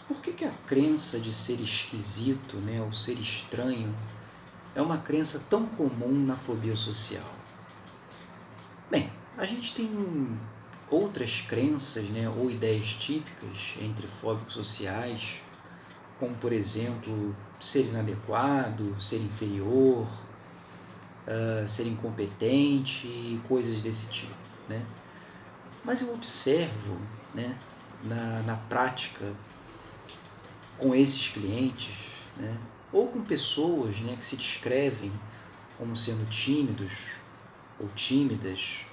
Por que a crença de ser esquisito, né, ou ser estranho, é uma crença tão comum na fobia social? Bem, a gente tem outras crenças, né, ou ideias típicas entre fóbicos sociais, como, por exemplo, ser inadequado, ser inferior, ser incompetente e coisas desse tipo, né? Mas eu observo, né, na prática, com esses clientes, né, ou com pessoas, né, que se descrevem como sendo tímidos ou tímidas,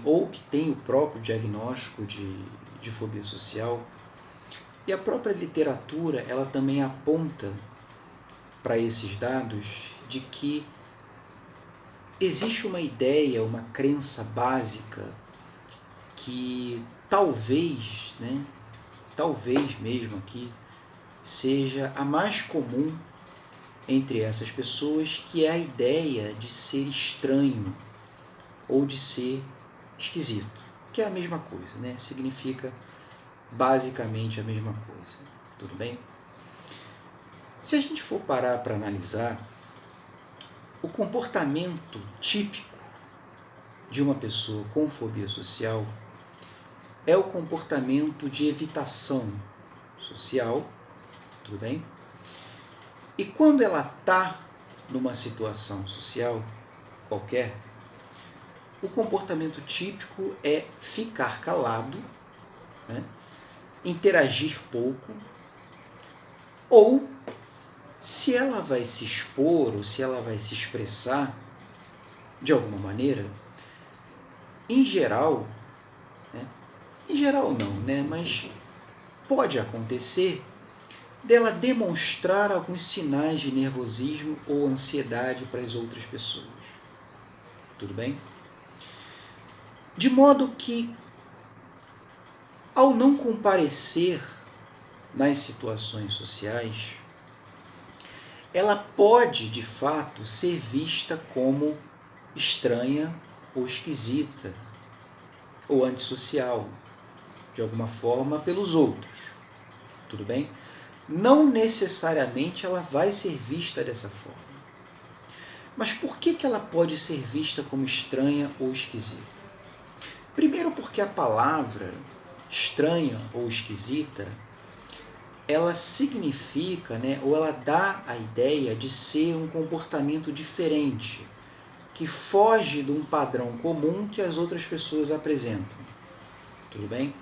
ou que têm o próprio diagnóstico de fobia social. E a própria literatura, ela também aponta para esses dados de que existe uma ideia, uma crença básica que talvez, né, talvez mesmo aqui, seja a mais comum entre essas pessoas, que é a ideia de ser estranho ou de ser esquisito, que é a mesma coisa, né? Significa basicamente a mesma coisa, tudo bem? Se a gente for parar para analisar, o comportamento típico de uma pessoa com fobia social é o comportamento de evitação social, tudo bem? E quando ela está numa situação social qualquer, o comportamento típico é ficar calado, né? Interagir pouco, ou se ela vai se expor ou se ela vai se expressar de alguma maneira, em geral, né? Em geral não, né? Mas pode acontecer dela demonstrar alguns sinais de nervosismo ou ansiedade para as outras pessoas. Tudo bem? De modo que, ao não comparecer nas situações sociais, ela pode, de fato, ser vista como estranha ou esquisita ou antissocial, de alguma forma, pelos outros. Tudo bem? Não necessariamente ela vai ser vista dessa forma. Mas por que ela pode ser vista como estranha ou esquisita? Primeiro porque a palavra estranha ou esquisita, ela significa, né, ou ela dá a ideia de ser um comportamento diferente, que foge de um padrão comum que as outras pessoas apresentam. Tudo bem?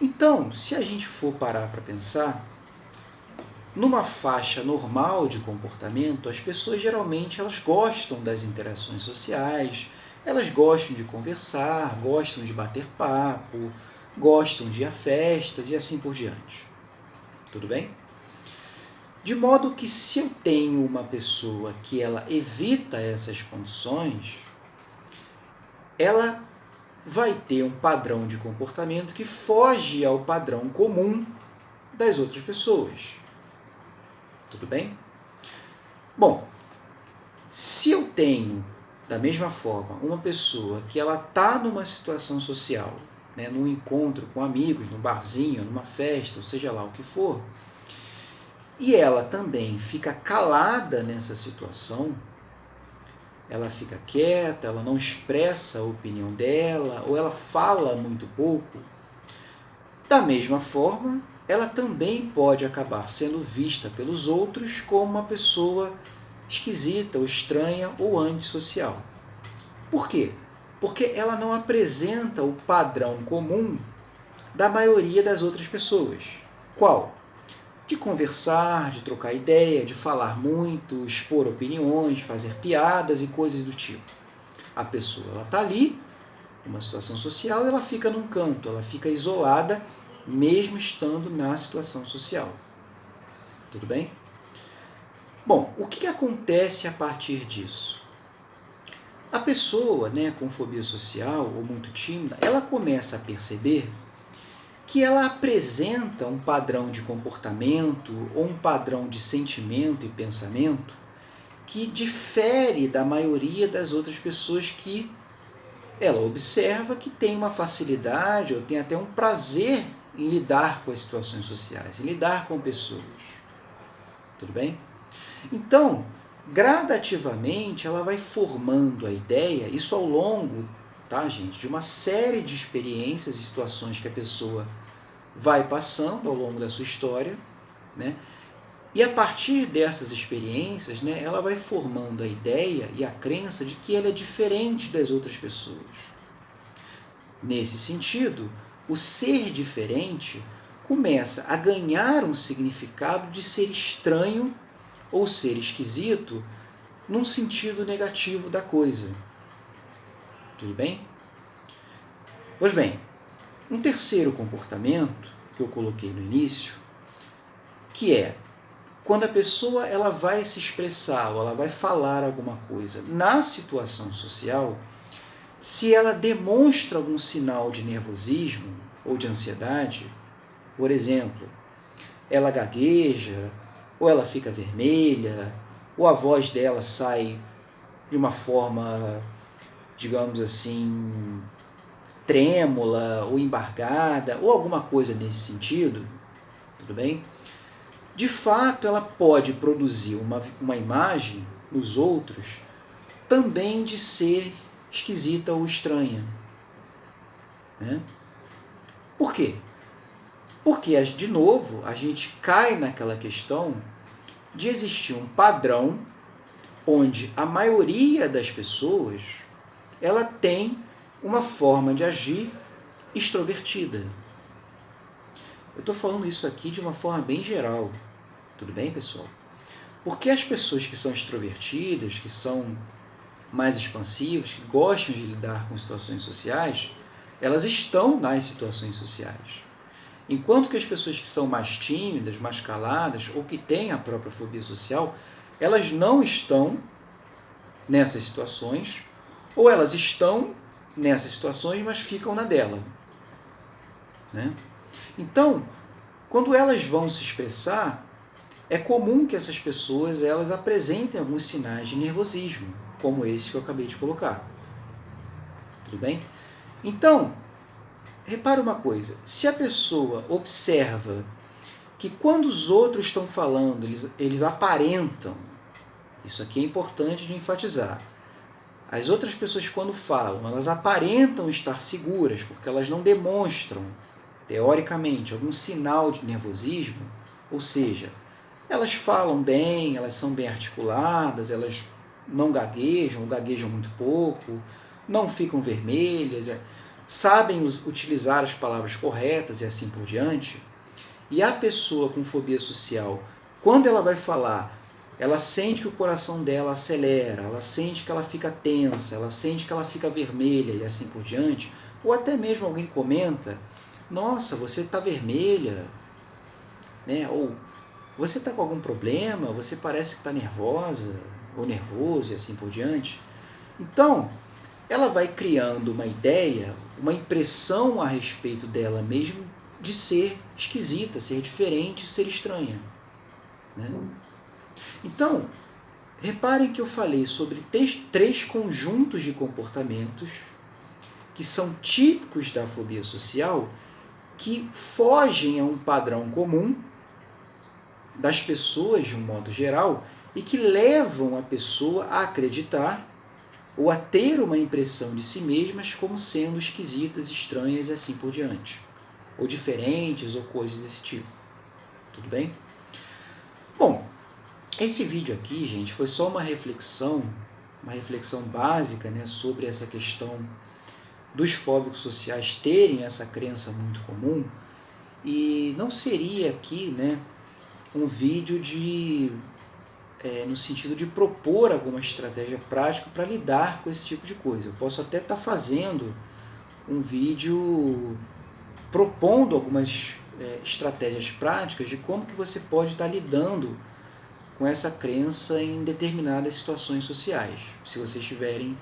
Então, se a gente for parar para pensar, numa faixa normal de comportamento, as pessoas geralmente elas gostam das interações sociais, elas gostam de conversar, gostam de bater papo, gostam de ir a festas e assim por diante. Tudo bem? De modo que se eu tenho uma pessoa que ela evita essas condições, ela vai ter um padrão de comportamento que foge ao padrão comum das outras pessoas. Tudo bem? Bom, se eu tenho, da mesma forma, uma pessoa que ela está numa situação social, né, num encontro com amigos, num barzinho, numa festa, ou seja lá o que for, e ela também fica calada nessa situação, ela fica quieta, ela não expressa a opinião dela, ou ela fala muito pouco, da mesma forma, ela também pode acabar sendo vista pelos outros como uma pessoa esquisita, ou estranha, ou antissocial. Por quê? Porque ela não apresenta o padrão comum da maioria das outras pessoas. Qual? De conversar, de trocar ideia, de falar muito, expor opiniões, fazer piadas e coisas do tipo. A pessoa está ali, numa situação social, e ela fica num canto, ela fica isolada, mesmo estando na situação social. Tudo bem? Bom, o que acontece a partir disso? A pessoa, né, com fobia social ou muito tímida, ela começa a perceber que ela apresenta um padrão de comportamento ou um padrão de sentimento e pensamento que difere da maioria das outras pessoas que ela observa que tem uma facilidade ou tem até um prazer em lidar com as situações sociais, em lidar com pessoas. Tudo bem? Então, gradativamente, ela vai formando a ideia, isso ao longo, tá, gente, de uma série de experiências e situações que a pessoa vai passando ao longo da sua história, né? E a partir dessas experiências, né, ela vai formando a ideia e a crença de que ela é diferente das outras pessoas. Nesse sentido, o ser diferente começa a ganhar um significado de ser estranho ou ser esquisito num sentido negativo da coisa. Tudo bem? Pois bem, um terceiro comportamento que eu coloquei no início, que é quando a pessoa ela vai se expressar ou ela vai falar alguma coisa na situação social, se ela demonstra algum sinal de nervosismo ou de ansiedade, por exemplo, ela gagueja, ou ela fica vermelha, ou a voz dela sai de uma forma, digamos assim, trêmula ou embargada, ou alguma coisa nesse sentido, tudo bem? De fato, ela pode produzir uma imagem nos outros também de ser esquisita ou estranha. Né? Por quê? Porque, de novo, a gente cai naquela questão de existir um padrão onde a maioria das pessoas ela tem uma forma de agir extrovertida. Eu estou falando isso aqui de uma forma bem geral. Tudo bem, pessoal? Porque as pessoas que são extrovertidas, que são mais expansivas, que gostam de lidar com situações sociais, elas estão nas situações sociais. Enquanto que as pessoas que são mais tímidas, mais caladas, ou que têm a própria fobia social, elas não estão nessas situações, ou elas estão nessas situações, mas ficam na dela. Né? Então, quando elas vão se expressar, é comum que essas pessoas elas apresentem alguns sinais de nervosismo, como esse que eu acabei de colocar. Tudo bem? Então, repara uma coisa, se a pessoa observa que quando os outros estão falando, eles aparentam, isso aqui é importante de enfatizar, as outras pessoas quando falam, elas aparentam estar seguras, porque elas não demonstram, teoricamente, algum sinal de nervosismo, ou seja, elas falam bem, elas são bem articuladas, elas não gaguejam, ou gaguejam muito pouco, não ficam vermelhas, sabem utilizar as palavras corretas e assim por diante. E a pessoa com fobia social, quando ela vai falar, ela sente que o coração dela acelera, ela sente que ela fica tensa, ela sente que ela fica vermelha e assim por diante, ou até mesmo alguém comenta, nossa, você está vermelha, né? Ou você está com algum problema, você parece que está nervosa ou nervoso e assim por diante. Então, ela vai criando uma ideia, uma impressão a respeito dela mesmo de ser esquisita, ser diferente, ser estranha. Né? Então, reparem que eu falei sobre três conjuntos de comportamentos que são típicos da fobia social, que fogem a um padrão comum das pessoas de um modo geral e que levam a pessoa a acreditar ou a ter uma impressão de si mesmas como sendo esquisitas, estranhas e assim por diante, ou diferentes ou coisas desse tipo. Tudo bem? Bom, esse vídeo aqui, gente, foi só uma reflexão básica, né, sobre essa questão dos fóbicos sociais terem essa crença muito comum, e não seria aqui, né, um vídeo no sentido de propor alguma estratégia prática para lidar com esse tipo de coisa. Eu posso até estar fazendo um vídeo propondo algumas estratégias práticas de como que você pode estar lidando com essa crença em determinadas situações sociais, se vocês tiverem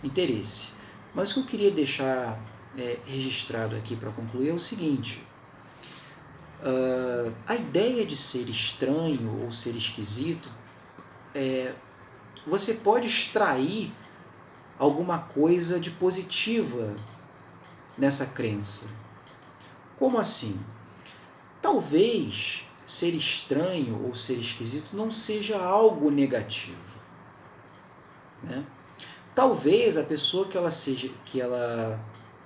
interesse. Mas o que eu queria deixar registrado aqui para concluir é o seguinte: a ideia de ser estranho ou ser esquisito, você pode extrair alguma coisa de positiva nessa crença. Como assim? Talvez ser estranho ou ser esquisito não seja algo negativo, né? Talvez a pessoa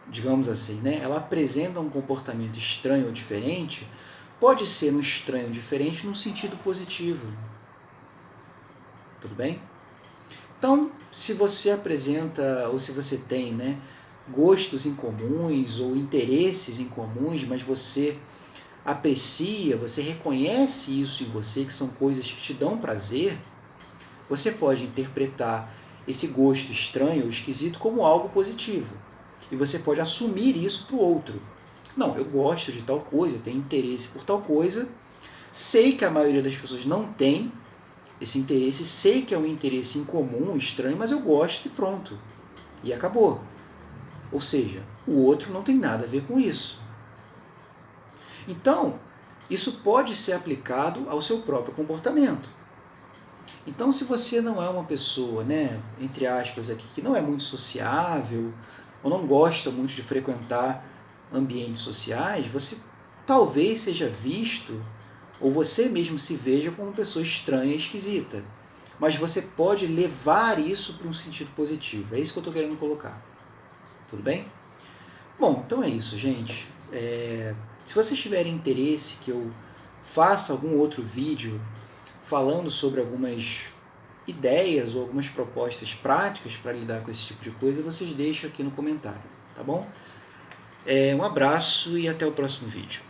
digamos assim, né, ela apresenta um comportamento estranho ou diferente, pode ser um estranho diferente num sentido positivo. Tudo bem? Então, se você apresenta, ou se você tem, né, gostos em comuns ou interesses em comuns, mas você aprecia, você reconhece isso em você, que são coisas que te dão prazer, você pode interpretar esse gosto estranho ou esquisito como algo positivo. E você pode assumir isso para o outro. Não, eu gosto de tal coisa, tenho interesse por tal coisa, sei que a maioria das pessoas não tem esse interesse, sei que é um interesse incomum, estranho, mas eu gosto e pronto. E acabou. Ou seja, o outro não tem nada a ver com isso. Então, isso pode ser aplicado ao seu próprio comportamento. Então, se você não é uma pessoa, né, entre aspas aqui, que não é muito sociável, ou não gosta muito de frequentar ambientes sociais, você talvez seja visto, ou você mesmo se veja como uma pessoa estranha e esquisita. Mas você pode levar isso para um sentido positivo. É isso que eu estou querendo colocar. Tudo bem? Bom, então é isso, gente. Se vocês tiverem interesse que eu faça algum outro vídeo falando sobre algumas ideias ou algumas propostas práticas para lidar com esse tipo de coisa, vocês deixam aqui no comentário, tá bom? Um abraço e até o próximo vídeo.